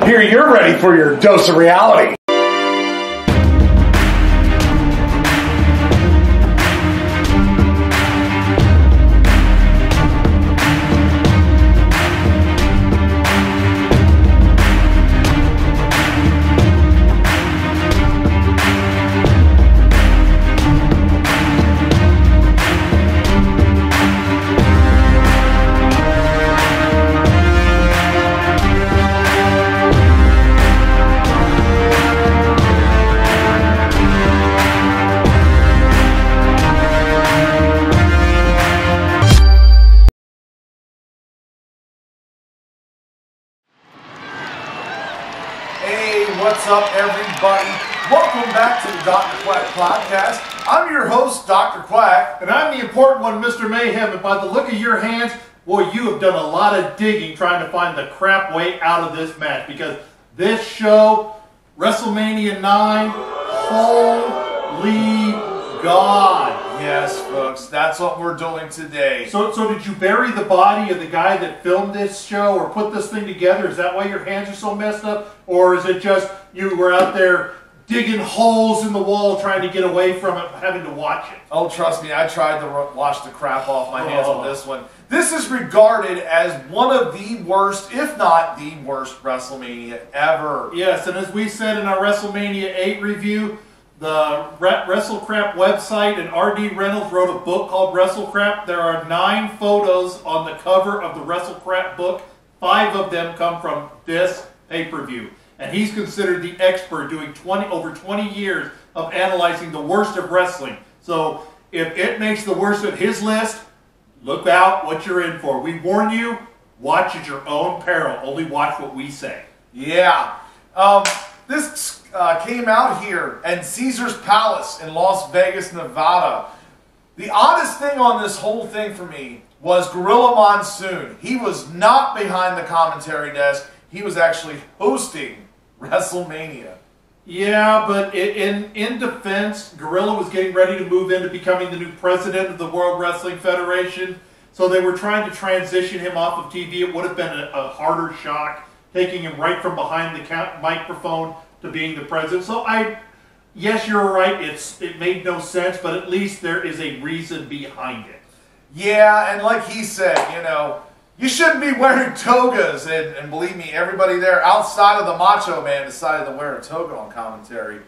Here you're ready for your dose of reality. What's up, everybody? Welcome back to the Dr. Quack podcast. I'm your host, Dr. Quack. And I'm the important one, Mr. Mayhem. And by the look of your hands, boy, you have done a lot of digging trying to find the crap way out of this match. Because this show, WrestleMania IX, holy God. Yes, folks, that's what we're doing today. So did you bury the body of the guy that filmed this show or put this thing together? Is that why your hands are so messed up? Or is it just you were out there digging holes in the wall trying to get away from it, having to watch it? Oh, trust me, I tried to wash the crap off my hands on this one. This is regarded as one of the worst, if not the worst, WrestleMania ever. Yes, and as we said in our WrestleMania 8 review, the WrestleCrap website and RD Reynolds wrote a book called WrestleCrap. There are 9 photos on the cover of the WrestleCrap book. 5 of them come from this pay-per-view. And he's considered the expert, doing over 20 years of analyzing the worst of wrestling. So if it makes the worst of his list, look out what you're in for. We warn you, watch at your own peril. Only watch what we say. Yeah. This came out here at Caesar's Palace in Las Vegas, Nevada. The oddest thing on this whole thing for me was Gorilla Monsoon. He was not behind the commentary desk. He was actually hosting WrestleMania. Yeah, but in defense, Gorilla was getting ready to move into becoming the new president of the World Wrestling Federation. So they were trying to transition him off of TV. It would have been a harder shock, taking him right from behind the microphone to being the president. So yes, you're right. It made no sense, but at least there is a reason behind it. Yeah, and like he said, you know, you shouldn't be wearing togas. And believe me, everybody there outside of the Macho Man decided to wear a toga on commentary.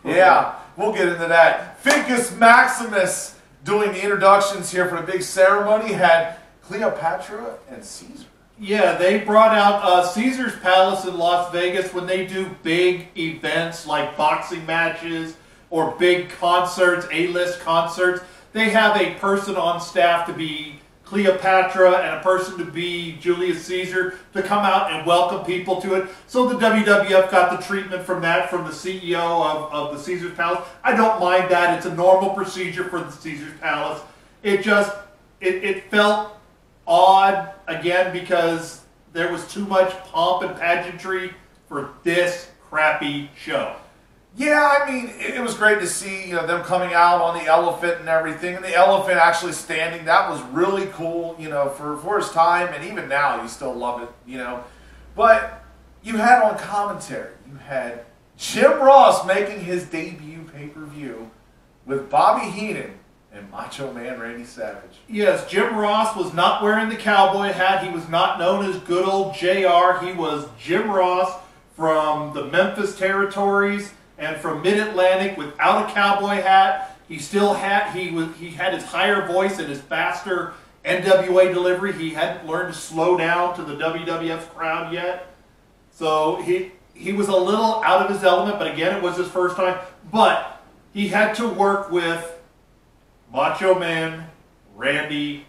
Yeah, we'll get into that. Ficus Maximus doing the introductions here for the big ceremony had Cleopatra and Caesar. Yeah, they brought out Caesar's Palace in Las Vegas when they do big events like boxing matches or big concerts, A-list concerts. They have a person on staff to be Cleopatra and a person to be Julius Caesar to come out and welcome people to it. So the WWF got the treatment from that, from the CEO of the Caesar's Palace. I don't mind that. It's a normal procedure for the Caesar's Palace. It felt odd, again, because there was too much pomp and pageantry for this crappy show. Yeah, I mean, it was great to see, you know, them coming out on the elephant and everything, and the elephant actually standing. That was really cool, you know, for his time, and even now you still love it, you know. But you had on commentary, you had Jim Ross making his debut pay-per-view with Bobby Heenan and Macho Man Randy Savage. Yes, Jim Ross was not wearing the cowboy hat. He was not known as good old JR. He was Jim Ross from the Memphis territories and from Mid-Atlantic without a cowboy hat. He had his higher voice and his faster NWA delivery. He hadn't learned to slow down to the WWF crowd yet. So he was a little out of his element, but again, it was his first time. But he had to work with Macho Man Randy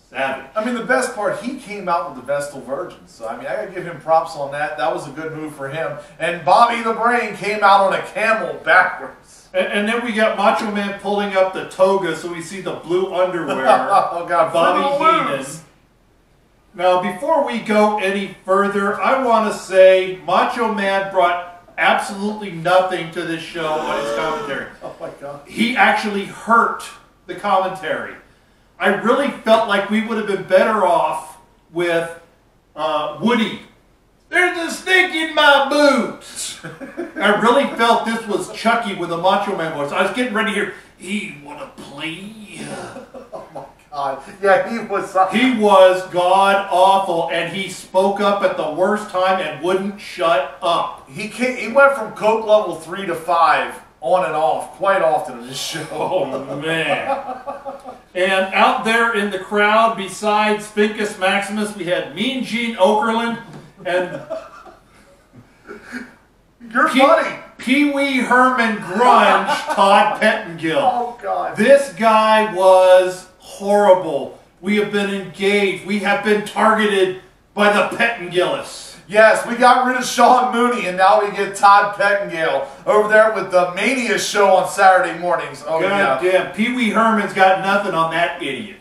Savage. I mean, the best part, he came out with the Vestal Virgins. So, I mean, I got to give him props on that. That was a good move for him. And Bobby the Brain came out on a camel backwards. And then we got Macho Man pulling up the toga so we see the blue underwear. Oh, God. Bobby Heenan. Now, before we go any further, I want to say Macho Man brought absolutely nothing to this show on his commentary. Oh, my God. He actually hurt the commentary. I really felt like we would have been better off with Woody There's a snake in my boots. I really felt this was Chucky with a Macho Man voice. I was getting ready to hear, he wanna play? Oh my God. Yeah, he was... He was god-awful, and he spoke up at the worst time and wouldn't shut up. He went from Coke level 3 to 5 on and off quite often in this show. Oh, man. And out there in the crowd, besides Spinkus Maximus, we had Mean Gene Okerlund and... You're funny. Pee-wee Herman Grunge Todd Pettengill. Oh, God. This guy was horrible. We have been engaged. We have been targeted by the Pettengillis. Yes, we got rid of Sean Mooney, and now we get Todd Pettengill over there with the Mania show on Saturday mornings. Oh, God damn. Pee-wee Herman's got nothing on that idiot.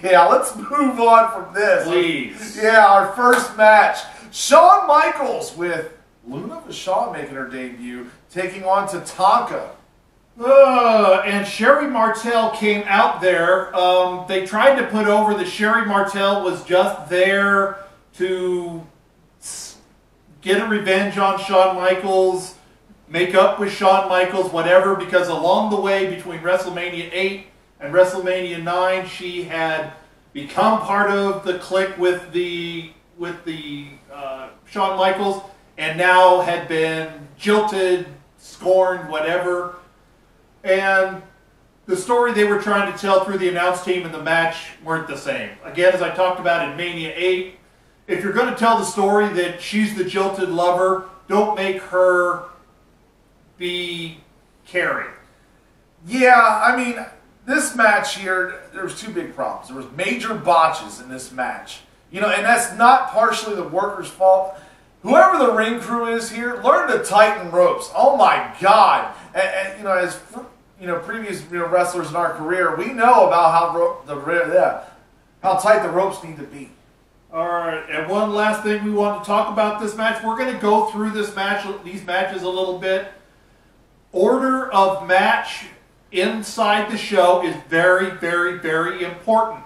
Yeah, let's move on from this. Please. Yeah, our first match. Shawn Michaels with Luna Vachon making her debut, taking on Tatanka. And Sherry Martel came out there. They tried to put over that Sherry Martel was just there to get a revenge on Shawn Michaels, make up with Shawn Michaels, whatever, because along the way between WrestleMania 8 and WrestleMania 9, she had become part of the clique with the Shawn Michaels, and now had been jilted, scorned, whatever. And the story they were trying to tell through the announce team and the match weren't the same. Again, as I talked about in Mania 8, if you're going to tell the story that she's the jilted lover, don't make her be Carrie. Yeah, I mean, this match here, there was two big problems. There was major botches in this match. You know, and that's not partially the workers' fault. Whoever the ring crew is here, learn to tighten ropes. Oh my God! And you know, as previous wrestlers in our career, we know about how tight the ropes need to be. All right, and one last thing we want to talk about this match. We're going to go through these matches a little bit. Order of match inside the show is very, very, very important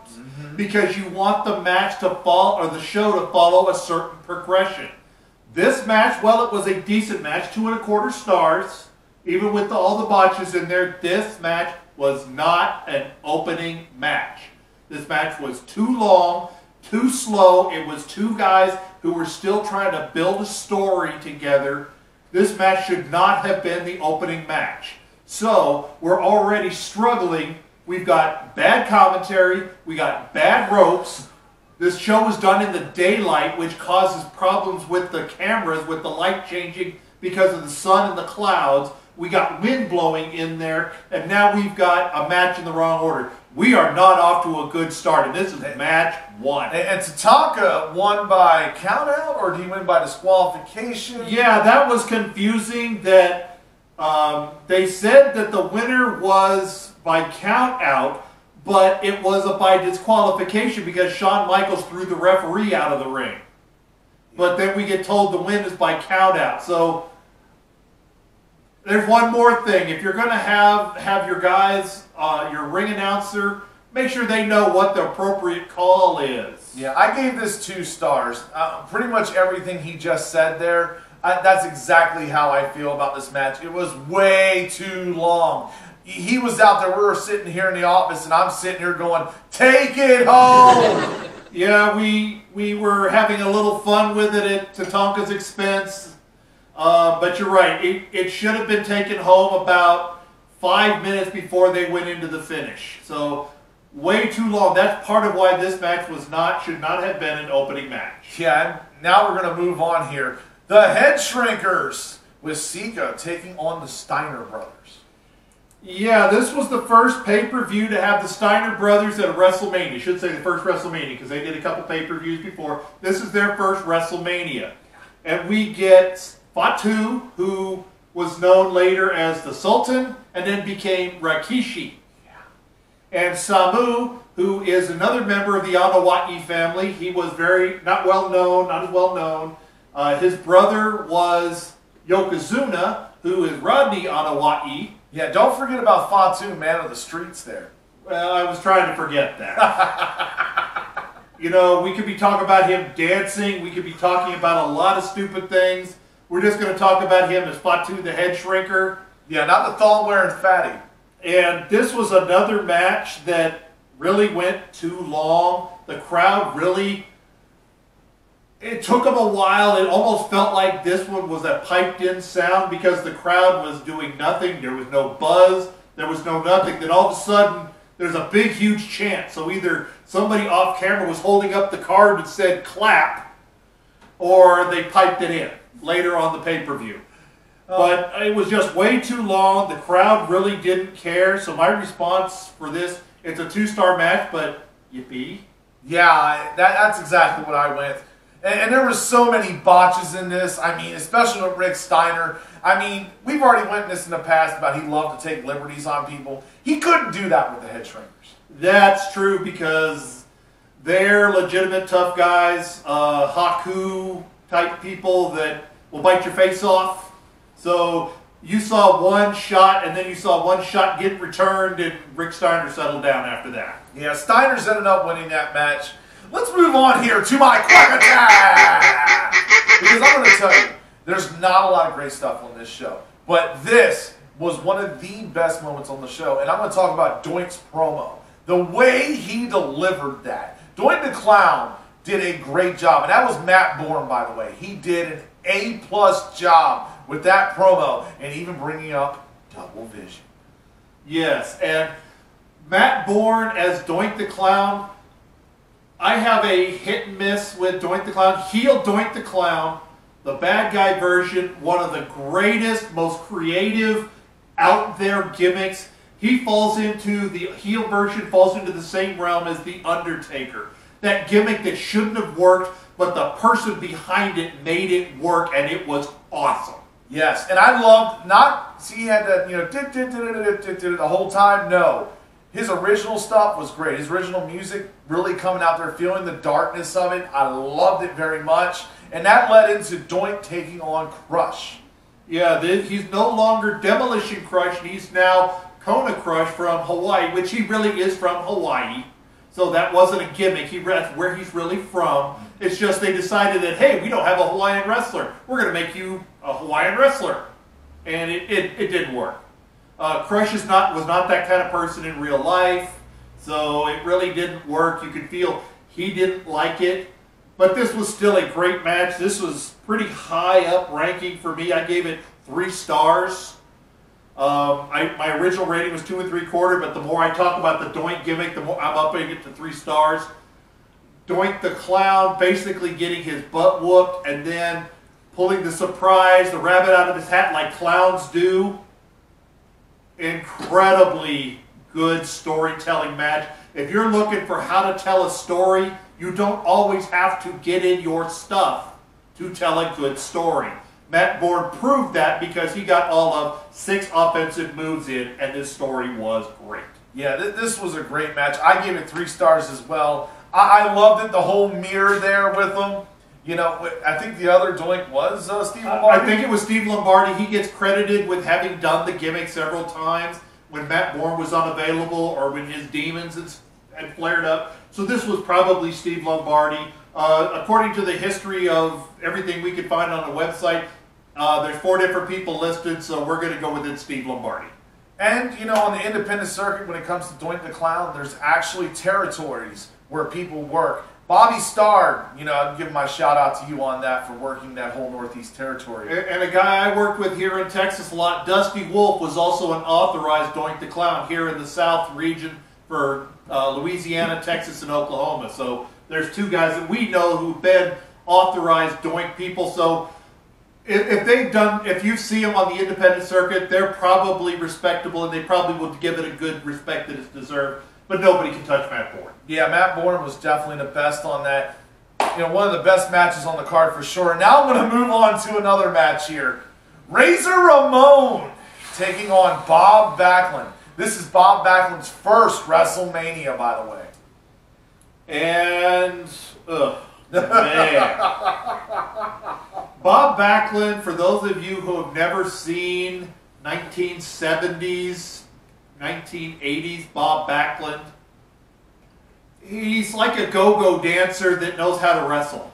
because you want the match to follow, or the show to follow a certain progression. This match, well, it was a decent match, 2¼ stars, even with all the botches in there. This match was not an opening match. This match was too long, too slow. It was two guys who were still trying to build a story together. This match should not have been the opening match. So, we're already struggling. We've got bad commentary. We got bad ropes. This show was done in the daylight, which causes problems with the cameras, with the light changing because of the sun and the clouds. We got wind blowing in there, and now we've got a match in the wrong order. We are not off to a good start, and this is match 1. And Tatanka won by countout, or did he win by disqualification? Yeah, that was confusing. That they said that the winner was by countout, but it was by disqualification because Shawn Michaels threw the referee out of the ring. But then we get told the win is by countout. So there's one more thing. If you're going to have your guys, your ring announcer, make sure they know what the appropriate call is. Yeah, I gave this 2 stars. Pretty much everything he just said there, that's exactly how I feel about this match. It was way too long. He was out there, we were sitting here in the office, and I'm sitting here going, take it home! Yeah, we were having a little fun with it at Tatanka's expense. But you're right, it should have been taken home about 5 minutes before they went into the finish. So, way too long. That's part of why this match should not have been an opening match. Yeah, and now we're going to move on here. The Head Shrinkers with Ceca taking on the Steiner brothers. Yeah, this was the first pay-per-view to have the Steiner brothers at a WrestleMania. I should say the first WrestleMania because they did a couple pay-per-views before. This is their first WrestleMania. And we get Fatu, who was known later as the Sultan, and then became Rikishi. And Samu, who is another member of the Anawati family. He was not as well known. His brother was Yokozuna, who is Rodney Anawati. Yeah, don't forget about Fatu, man of the streets there. Well, I was trying to forget that. You know, we could be talking about him dancing. We could be talking about a lot of stupid things. We're just going to talk about him as Fatu the Head Shrinker. Yeah, not the thong-wearing fatty. And this was another match that really went too long. The crowd really... It took them a while. It almost felt like this one was a piped-in sound because the crowd was doing nothing. There was no buzz. There was no nothing. Then all of a sudden, there's a big, huge chant. So either somebody off camera was holding up the card and said, clap, or they piped it in later on the pay-per-view. But it was just way too long. The crowd really didn't care. So my response for this, it's a 2-star match, but yippee. Yeah, that's exactly what I went. And there were so many botches in this. I mean, especially with Rick Steiner. I mean, we've already witnessed in the past about he loved to take liberties on people. He couldn't do that with the Head Shrinkers. That's true because they're legitimate tough guys, Haku type people that will bite your face off. So you saw one shot and then you saw one shot get returned and Rick Steiner settled down after that. Yeah, Steiner's ended up winning that match. Let's move on here to my Quack Attack! Because I'm going to tell you, there's not a lot of great stuff on this show. But this was one of the best moments on the show. And I'm going to talk about Doink's promo. The way he delivered that. Doink the Clown did a great job. And that was Matt Bourne, by the way. He did an A+ job with that promo and even bringing up Double Vision. Yes, and Matt Bourne as Doink the Clown... I have a hit and miss with Doink the Clown. Heel Doink the Clown, the bad guy version, one of the greatest, most creative, out there gimmicks. He falls into, the heel version falls into the same realm as The Undertaker. That gimmick that shouldn't have worked, but the person behind it made it work, and it was awesome. Yes, and I loved, not, see, he had that, you know, the whole time, no. His original stuff was great. His original music, really coming out there, feeling the darkness of it. I loved it very much. And that led into Doink taking on Crush. Yeah, he's no longer Demolition Crush. He's now Kona Crush from Hawaii, which he really is from Hawaii. So that wasn't a gimmick. That's where he's really from. It's just they decided that, hey, we don't have a Hawaiian wrestler. We're going to make you a Hawaiian wrestler. And it didn't work. Crush was not that kind of person in real life, so it really didn't work. You could feel he didn't like it, but this was still a great match. This was pretty high up ranking for me. I gave it 3 stars. My original rating was 2 3/4, but the more I talk about the Doink gimmick, the more I'm upping it to 3 stars. Doink the Clown basically getting his butt whooped and then pulling the surprise, the rabbit out of his hat like clowns do. Incredibly good storytelling match. If you're looking for how to tell a story, you don't always have to get in your stuff to tell a good story. Matt Bourne proved that because he got all of 6 offensive moves in, and this story was great. Yeah, this was a great match. I gave it 3 stars as well. I loved it, the whole mirror there with him. You know, I think the other Doink was Steve Lombardi. I think it was Steve Lombardi. He gets credited with having done the gimmick several times when Matt Bourne was unavailable or when his demons had flared up. So this was probably Steve Lombardi. According to the history of everything we could find on the website, there's 4 different people listed, so we're going to go with it, Steve Lombardi. And, you know, on the independent circuit, when it comes to Doink the Clown, there's actually territories where people work. Bobby Starr, you know, I'd give my shout out to you on that for working that whole Northeast territory. And a guy I worked with here in Texas a lot, Dusty Wolf, was also an authorized Doink the Clown here in the South region for Louisiana, Texas, and Oklahoma. So there's 2 guys that we know who've been authorized Doink people. So if you see them on the independent circuit, they're probably respectable and they probably will give it a good respect that it's deserved. But nobody can touch Matt Bourne. Yeah, Matt Bourne was definitely the best on that. You know, one of the best matches on the card for sure. Now I'm going to move on to another match here. Razor Ramone taking on Bob Backlund. This is Bob Backlund's first WrestleMania, by the way. And, man. Bob Backlund, for those of you who have never seen 1970s, 1980s Bob Backlund, He's like a go-go dancer that knows how to wrestle.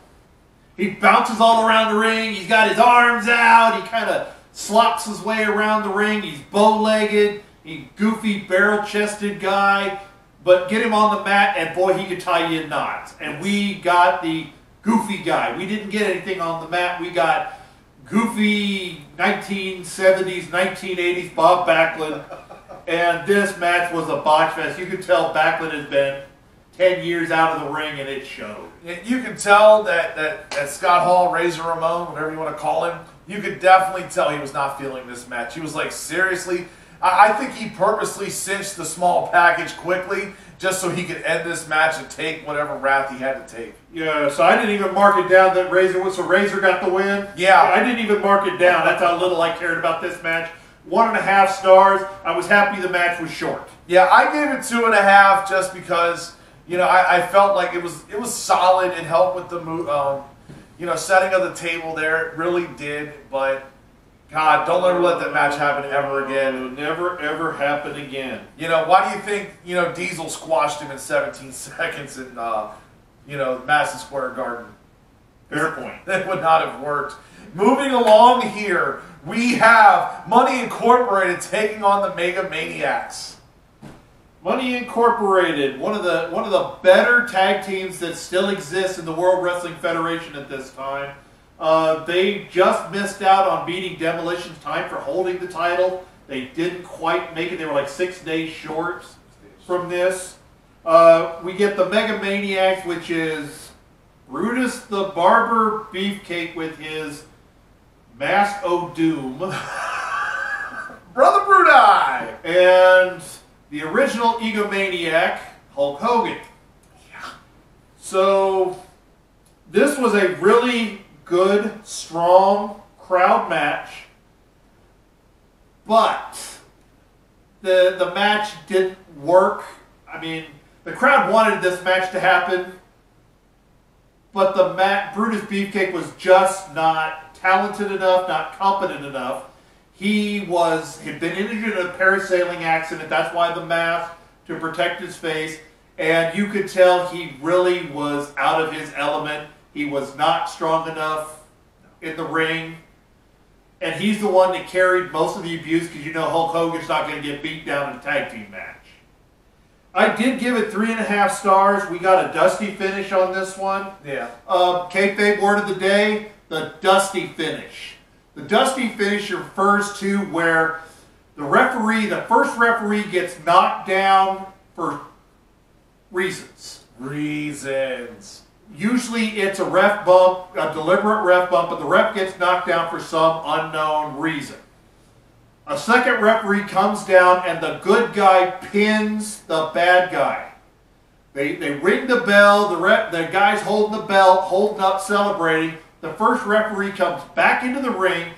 He bounces all around the ring. He's got his arms out. He kind of slops his way around the ring. He's bow-legged. He's goofy, barrel-chested guy. But get him on the mat, and boy, he could tie you in knots. And we got the goofy guy. We didn't get anything on the mat. We got goofy 1970s, 1980s Bob Backlund. And this match was a botch fest. You could tell Backlund has been 10 years out of the ring, and it showed. You can tell that Scott Hall, Razer Ramone, whatever you want to call him, you could definitely tell he was not feeling this match. He was like, seriously? I think he purposely cinched the small package quickly just so he could end this match and take whatever wrath he had to take. Yeah, so I didn't even mark it down that Razer was, so Razer got the win? Yeah. I didn't even mark it down. That's how little I cared about this match. 1.5 stars. I was happy the match was short. Yeah, I gave it 2.5 just because, you know, I felt like it was solid. It helped with the you know, setting of the table there. It really did, but God, don't ever let that match happen ever again. It will never, ever happen again. You know, why do you think, you know, Diesel squashed him in 17 seconds in, you know, Madison Square Garden? Fair point. That would not have worked. Moving along here, we have Money Incorporated taking on the Mega Maniacs. Money Incorporated, one of the better tag teams that still exists in the World Wrestling Federation at this time. They just missed out on beating Demolition's time for holding the title. They didn't quite make it. They were like 6 days short from this. We get the Mega Maniacs, which is Brutus the Barber Beefcake with his Mask o' Doom. Brother Brudi! And the original egomaniac, Hulk Hogan. Yeah. So, this was a really good, strong crowd match, but the match didn't work. I mean, the crowd wanted this match to happen, but Brutus Beefcake was just not talented enough, not competent enough. Had been injured in a parasailing accident. That's why the mask, to protect his face. And you could tell he really was out of his element. He was not strong enough in the ring. And he's the one that carried most of the abuse because you know Hulk Hogan's not going to get beat down in a tag team match. I did give it 3.5 stars. We got a dusty finish on this one. Yeah. Kayfabe word of the day, the dusty finish. The dusty finish refers to where the first referee gets knocked down for reasons. Usually it's a ref bump, a deliberate ref bump, but the ref gets knocked down for some unknown reason. A second referee comes down and the good guy pins the bad guy. They ring the bell, the guy's holding the belt, holding up, celebrating. The first referee comes back into the ring,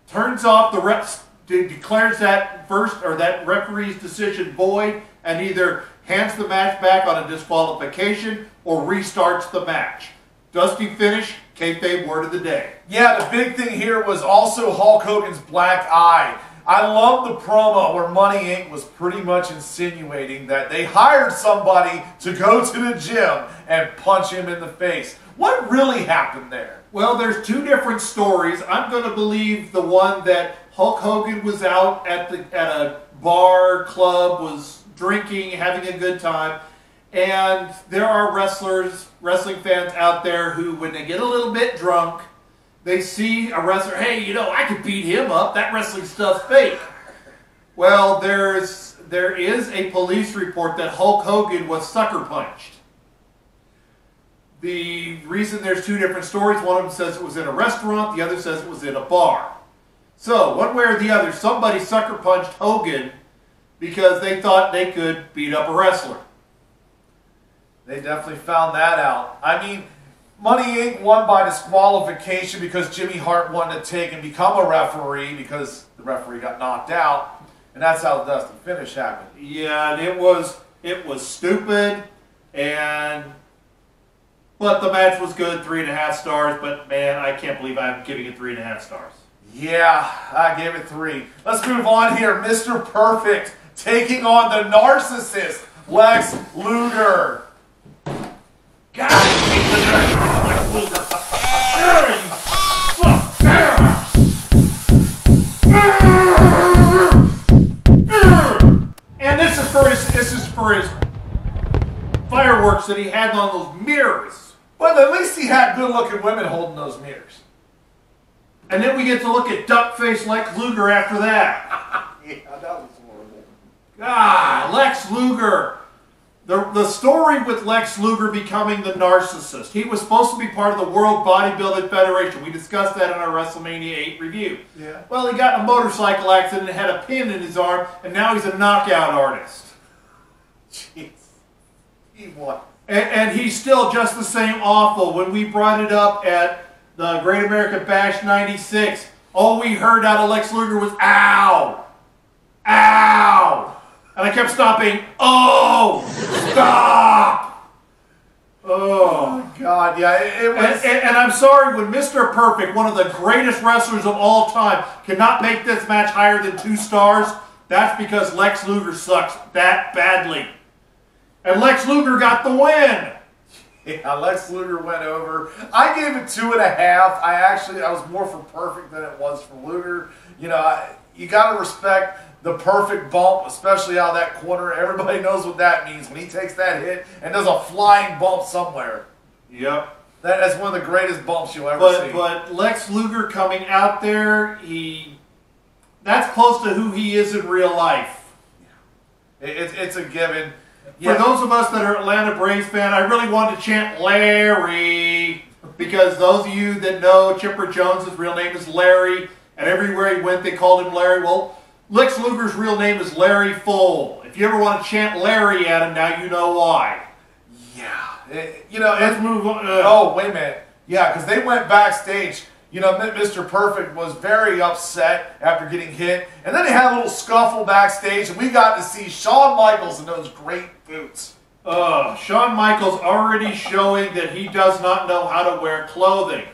turns off the ref, declares that referee's decision void, and either hands the match back on a disqualification or restarts the match. Dusty finish, kayfabe word of the day. Yeah, the big thing here was also Hulk Hogan's black eye. I love the promo where Money Inc. was pretty much insinuating that they hired somebody to go to the gym and punch him in the face. What really happened there? Well, there's two different stories. I'm going to believe the one that Hulk Hogan was out at a bar, club, was drinking, having a good time. And there are wrestling fans out there who, when they get a little bit drunk, they see a wrestler, hey, you know, I could beat him up. That wrestling stuff's fake. Well, there is a police report that Hulk Hogan was sucker punched. The reason there's two different stories, one of them says it was in a restaurant, the other says it was in a bar. So, one way or the other, somebody sucker punched Hogan because they thought they could beat up a wrestler. They definitely found that out. I mean, Money Inc. won by disqualification because Jimmy Hart wanted to take and become a referee because the referee got knocked out. And that's how the dusty finish happened. Yeah, and it was stupid, but the match was good, 3.5 stars, but man, I can't believe I'm giving it 3.5 stars. Yeah, I gave it 3. Let's move on here. Mr. Perfect taking on the narcissist, Lex Luger. God, Lex Luger. And this is for his fireworks that he had on those mirrors. But at least he had good-looking women holding those mirrors. And then we get to look at duck-faced Lex Luger after that. Yeah, that was horrible. God, Lex Luger. The story with Lex Luger becoming the narcissist. He was supposed to be part of the World Bodybuilding Federation. We discussed that in our WrestleMania 8 review. Yeah. Well, he got in a motorcycle accident and had a pin in his arm, and now he's a knockout artist. Jeez. He won. And he's still just the same awful. When we brought it up at the Great American Bash 96, all we heard out of Lex Luger was, ow! Ow! And I kept stopping. Oh! Stop! Oh. God, yeah, it was... And I'm sorry, when Mr. Perfect, one of the greatest wrestlers of all time, cannot make this match higher than 2 stars, that's because Lex Luger sucks that badly. And Lex Luger got the win. Yeah, Lex Luger went over. I gave it 2.5. I was more for Perfect than it was for Luger. You know, you got to respect the perfect bump, especially out of that corner. Everybody knows what that means when he takes that hit and does a flying bump somewhere. Yep. That's one of the greatest bumps you'll ever see. But Lex Luger coming out there, that's close to who he is in real life. Yeah. It's a given. For those of us that are Atlanta Braves fan, I really wanted to chant Larry, because those of you that know Chipper Jones' real name is Larry, and everywhere he went they called him Larry. Well, Lex Luger's real name is Larry Full. If you ever want to chant Larry at him, now you know why. Yeah. Let's move on. Oh, wait a minute. Yeah, because they went backstage. You know, Mr. Perfect was very upset after getting hit. And then they had a little scuffle backstage, and we got to see Shawn Michaels in those great boots. Shawn Michaels already showing that he does not know how to wear clothing.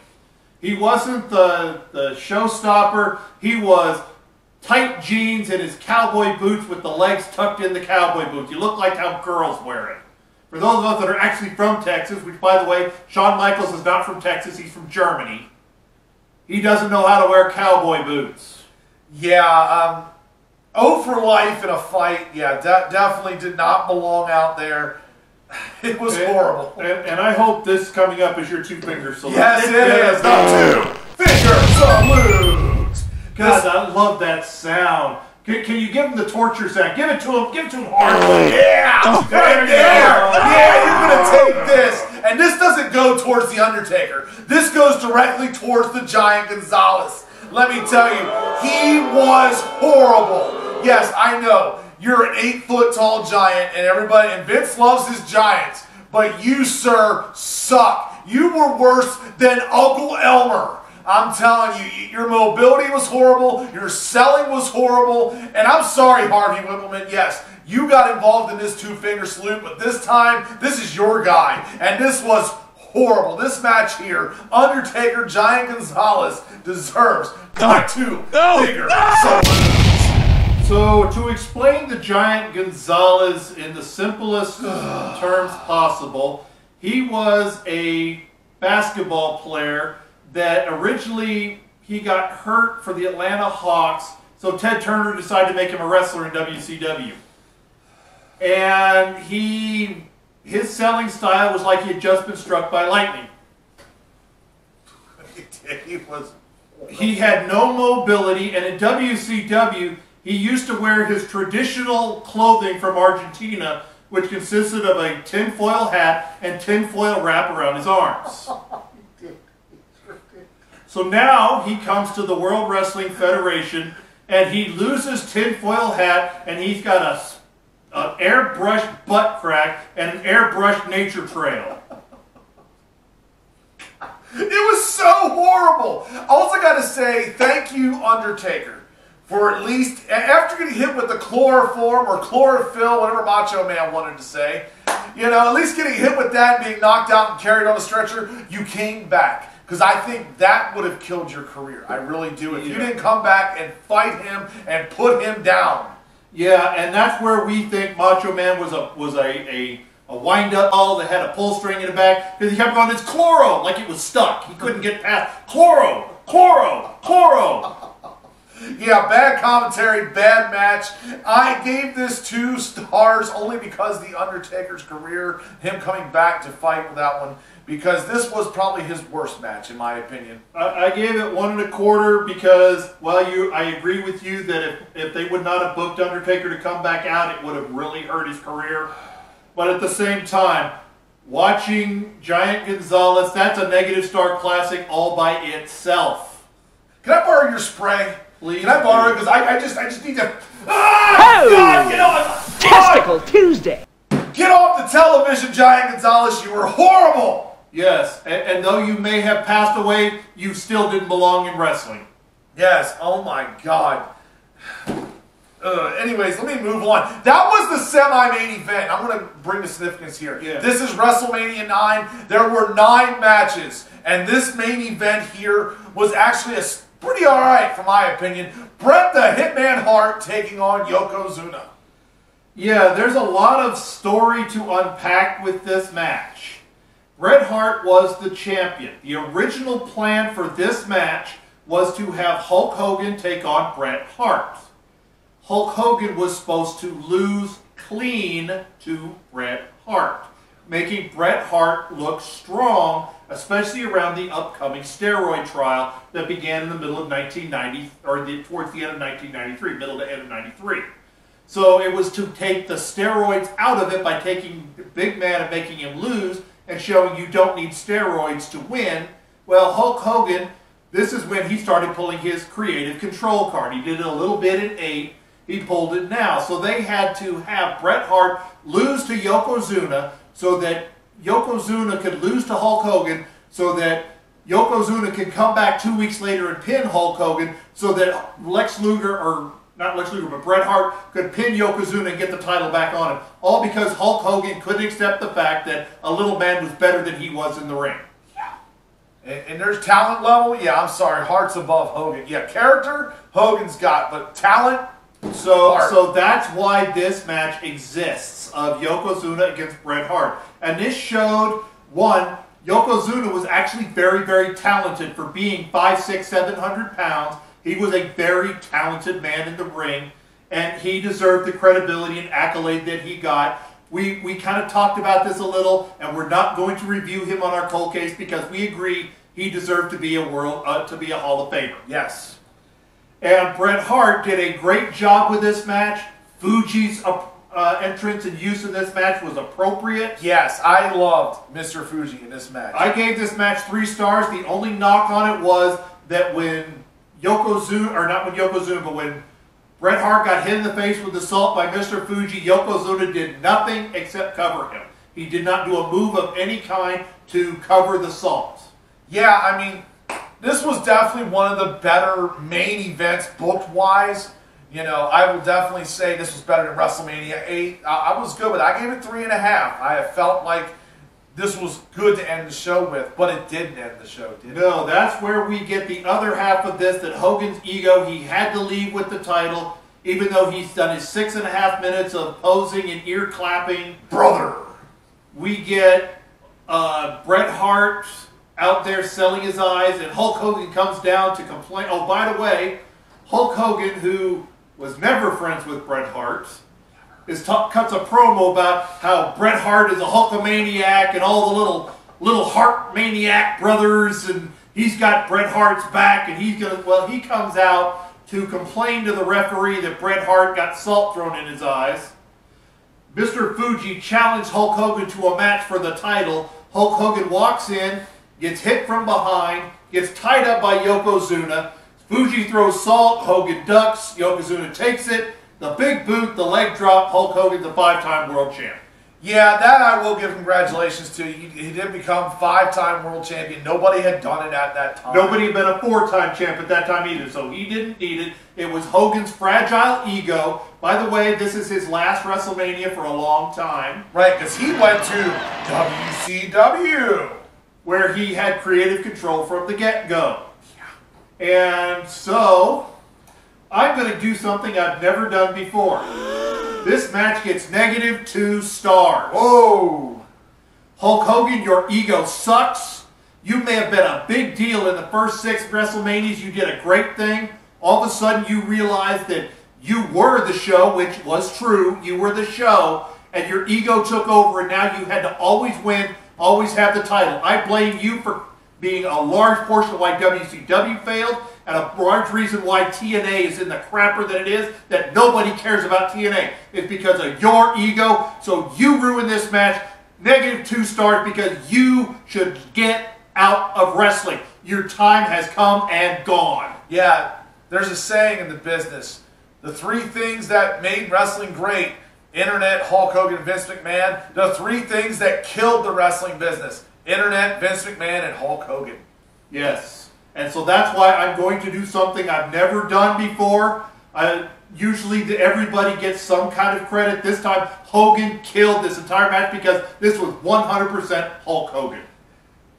He wasn't the showstopper. He was tight jeans and his cowboy boots with the legs tucked in the cowboy boots. You look like how girls wear it. For those of us that are actually from Texas, which, by the way, Shawn Michaels is not from Texas, he's from Germany. He doesn't know how to wear cowboy boots. Yeah, for life in a fight, yeah, definitely did not belong out there. It was horrible. And I hope this coming up is your 2-finger salute. Yes, it is. The 2-finger salute. God, I love that sound. Can you give him the torture sound? Give it to him. Give it to him hard. Yeah, right there. Yeah, you're gonna take this, and this doesn't go towards the Undertaker. This goes directly towards the Giant Gonzalez. Let me tell you, he was horrible. Yes, I know you're an 8-foot-tall giant, and everybody and Vince loves his giants, but you, sir, suck. You were worse than Uncle Elmer. I'm telling you, your mobility was horrible, your selling was horrible, and I'm sorry, Harvey Wippleman, yes, you got involved in this 2-finger salute, but this time, this is your guy, and this was horrible. This match here, Undertaker Giant Gonzalez deserves the 2-finger salute. So, to explain the Giant Gonzalez in the simplest terms possible, he was a basketball player that originally he got hurt for the Atlanta Hawks, so Ted Turner decided to make him a wrestler in WCW. And his selling style was like he had just been struck by lightning. He had no mobility, and in WCW, he used to wear his traditional clothing from Argentina, which consisted of a tinfoil hat and tinfoil wrap around his arms. So now he comes to the World Wrestling Federation and he loses tinfoil hat and he's got an airbrushed butt crack and an airbrushed nature trail. It was so horrible. Also got to say, thank you, Undertaker, for at least, after getting hit with the chloroform or chlorophyll, whatever Macho Man wanted to say, you know, at least getting hit with that and being knocked out and carried on a stretcher, you came back. Because I think that would have killed your career. I really do. If you didn't come back and fight him and put him down. Yeah, and that's where we think Macho Man was a wind-up ball that had a pull string in the back, because he kept going, it's chloro, like it was stuck. He couldn't get past chloro, chloro, chloro. Yeah, bad commentary, bad match. I gave this 2 stars only because The Undertaker's career, him coming back to fight with that one, because this was probably his worst match, in my opinion. I gave it 1 1/4 because, well, I agree with you that if they would not have booked Undertaker to come back out, it would have really hurt his career. But at the same time, watching Giant Gonzalez, that's a negative star classic all by itself. Can I borrow your spray? Please. Can I borrow it? Because I just need to... Ah! Oh! God, get off! Testicle Tuesday. Get off the television, Giant Gonzalez. You were horrible. Yes, and though you may have passed away, you still didn't belong in wrestling. Yes, oh my God. Anyways, let me move on. That was the semi-main event. I'm going to bring the significance here. Yeah. This is WrestleMania IX. There were 9 matches. And this main event here was actually pretty all right, for my opinion. Bret the Hitman Hart taking on Yokozuna. Yeah, there's a lot of story to unpack with this match. Bret Hart was the champion. The original plan for this match was to have Hulk Hogan take on Bret Hart. Hulk Hogan was supposed to lose clean to Bret Hart, making Bret Hart look strong, especially around the upcoming steroid trial that began in the middle of 1990, or towards the end of 1993, middle to end of 93. So it was to take the steroids out of it by taking the big man and making him lose and showing you don't need steroids to win. Well, Hulk Hogan, this is when he started pulling his creative control card. He did it a little bit in 8. He pulled it now. So they had to have Bret Hart lose to Yokozuna so that Yokozuna could lose to Hulk Hogan, so that Yokozuna could come back 2 weeks later and pin Hulk Hogan, so that Lex Luger, or not Lex Luger, but Bret Hart could pin Yokozuna and get the title back on him. All because Hulk Hogan couldn't accept the fact that a little man was better than he was in the ring. Yeah. And there's talent level, yeah, I'm sorry, Hart's above Hogan. Yeah, character, Hogan's got, but talent, So that's why this match exists, of Yokozuna against Bret Hart. And this showed, one, Yokozuna was actually very, very talented for being 5'6", 700 pounds. He was a very talented man in the ring, and he deserved the credibility and accolade that he got. We kind of talked about this a little, and we're not going to review him on our cold case because we agree he deserved to be a Hall of Famer. yes. And Bret Hart did a great job with this match. Fuji's entrance and use in this match was appropriate. Yes, I loved Mr. Fuji in this match. I gave this match 3 stars. The only knock on it was that when Yokozuna, or not when Yokozuna, but when Bret Hart got hit in the face with the salt by Mr. Fuji, Yokozuna did nothing except cover him. He did not do a move of any kind to cover the salt. Yeah, I mean, this was definitely one of the better main events booked-wise. You know, I will definitely say this was better than WrestleMania 8. I was good with it. I gave it 3.5. I felt like this was good to end the show with, but it didn't end the show, did it? No, that's where we get the other half of this, that Hogan's ego, he had to leave with the title, even though he's done his 6.5 minutes of posing and ear clapping. Brother! We get Bret Hart out there selling his eyes, and Hulk Hogan comes down to complain. Oh, by the way, Hulk Hogan, who was never friends with Bret Hart, cuts a promo about how Bret Hart is a Hulkamaniac and all the little Hart Maniac brothers, and he's got Bret Hart's back, and he's gonna. Well, he comes out to complain to the referee that Bret Hart got salt thrown in his eyes. Mr. Fuji challenged Hulk Hogan to a match for the title. Hulk Hogan walks in, gets hit from behind, gets tied up by Yokozuna. Fuji throws salt, Hogan ducks, Yokozuna takes it. The big boot, the leg drop, Hulk Hogan's a 5-time world champ. Yeah, that I will give congratulations to. He did become 5-time world champion. Nobody had done it at that time. Nobody had been a 4-time champ at that time either, so he didn't need it. It was Hogan's fragile ego. By the way, this is his last WrestleMania for a long time. Right, because he went to WCW, where he had creative control from the get-go. And so, I'm going to do something I've never done before. This match gets -2 stars. Whoa! Hulk Hogan, your ego sucks. You may have been a big deal in the first 6 WrestleManias. You did a great thing. All of a sudden you realized that you were the show, which was true. You were the show, and your ego took over, and now you had to always win, always have the title. I blame you for being a large portion of why WCW failed, and a large reason why TNA is in the crapper that it is, that nobody cares about TNA. It's because of your ego, so you ruined this match. -2 stars because you should get out of wrestling. Your time has come and gone. Yeah, there's a saying in the business. The 3 things that made wrestling great: Internet, Hulk Hogan, Vince McMahon. The 3 things that killed the wrestling business: Internet, Vince McMahon, and Hulk Hogan. Yes. And so that's why I'm going to do something I've never done before. Usually everybody gets some kind of credit. This time, Hogan killed this entire match because this was 100% Hulk Hogan.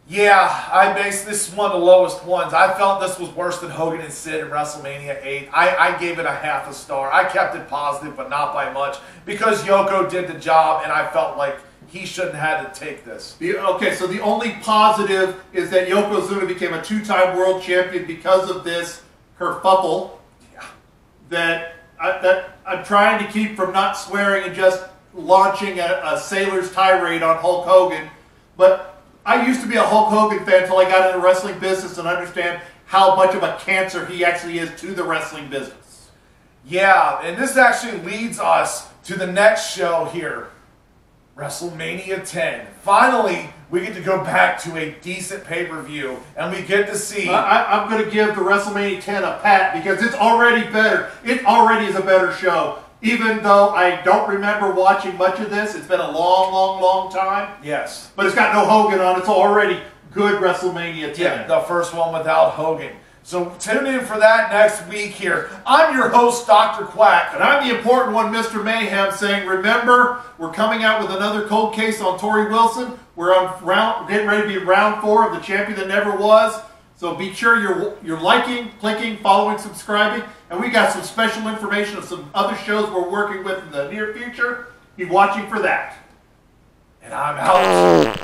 Yeah, this is one of the lowest ones. I felt this was worse than Hogan and Sid in WrestleMania 8. I gave it a ½ star. I kept it positive, but not by much, because Yoko did the job, and I felt like he shouldn't have to take this. Okay, so the only positive is that Yokozuna became a 2-time world champion because of this kerfuffle. Yeah. That I'm trying to keep from not swearing and just launching a sailor's tirade on Hulk Hogan. But I used to be a Hulk Hogan fan until I got into the wrestling business and understand how much of a cancer he actually is to the wrestling business. Yeah, and this actually leads us to the next show here, WrestleMania 10. Finally, we get to go back to a decent pay-per-view, and we get to see... I'm going to give the WrestleMania 10 a pat because it's already better. It already is a better show. Even though I don't remember watching much of this, it's been a long, long, long time. Yes. But it's got no Hogan on. It's already good WrestleMania 10. Yeah, the first one without Hogan. So tune in for that next week here. I'm your host, Dr. Quack. And I'm the important one, Mr. Mayhem, saying, remember, we're coming out with another cold case on Tori Wilson. We're getting ready to be round 4 of the champion that never was. So be sure you're liking, clicking, following, subscribing. And we got some special information of some other shows we're working with in the near future. Be watching for that. And I'm out.